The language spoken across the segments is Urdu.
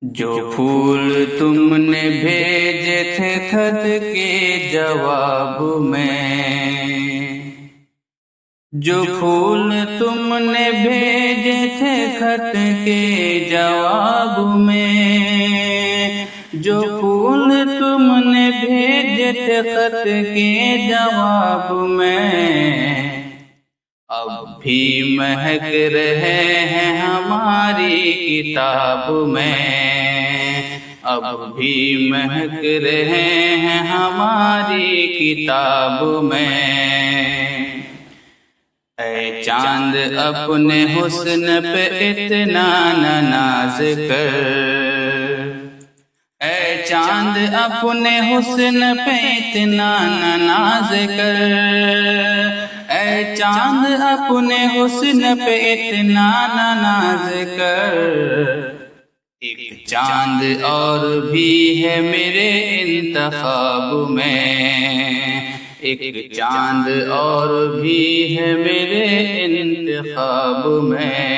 جو پھول تم نے بھیجے تھے خط کے جواب میں، جو پھول تم نے بھیجے تھے خط کے جواب میں، جو پھول تم نے بھیجے تھے خط کے جواب میں، اب بھی مہک رہے ہیں ہماری کتاب میں، اب بھی مہک رہے ہیں ہماری کتاب میں۔ اے چاند اپنے حسن پہ اتنا نہ ناز کر، اے چاند اپنے حسن پہ اتنا نہ ناز کر، اے چاند اپنے حسن پہ اتنا نہ ناز کر، ایک چاند اور بھی ہے میرے انتخاب میں، ایک چاند اور بھی ہے میرے انتخاب میں۔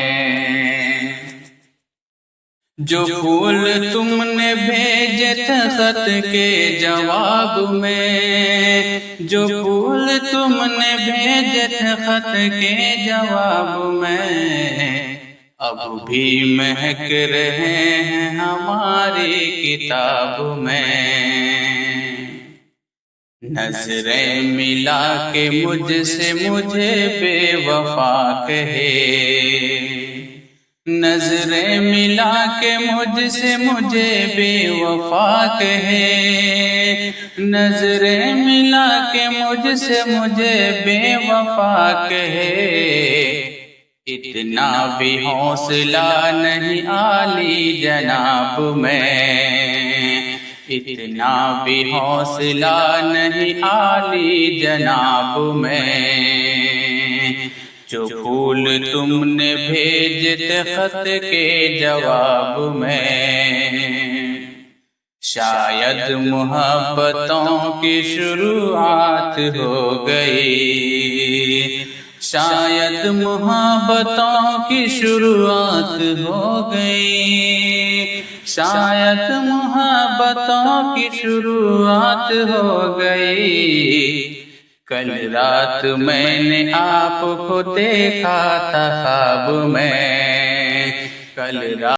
جو پھول تم نے بھیجے تھے خط کے جواب میں، جو پھول تم نے بھیجے تھے خط کے جواب میں، اب بھی مہک رہے ہیں ہماری کتاب میں۔ نظریں ملا کے مجھ سے مجھے بے وفا کہے، نظریں ملا کے مجھ سے مجھے بے وفا کہے، نظریں ملا کے مجھ سے مجھے بے وفا کہے، اتنا بھی حوصلہ نہیں عالی جناب میں، اتنا بھی حوصلہ نہیں عالی جناب میں۔ جو پھول تم نے بھیجے تھے خط کے جواب میں، شاید محبتوں کی شروعات ہو گئی، شاید محبتوں کی شروعات ہو گئی، شاید محبتوں کی شروعات ہو گئی۔ کل رات میں نے آپ کو دیکھا تھا خواب میں، کل رات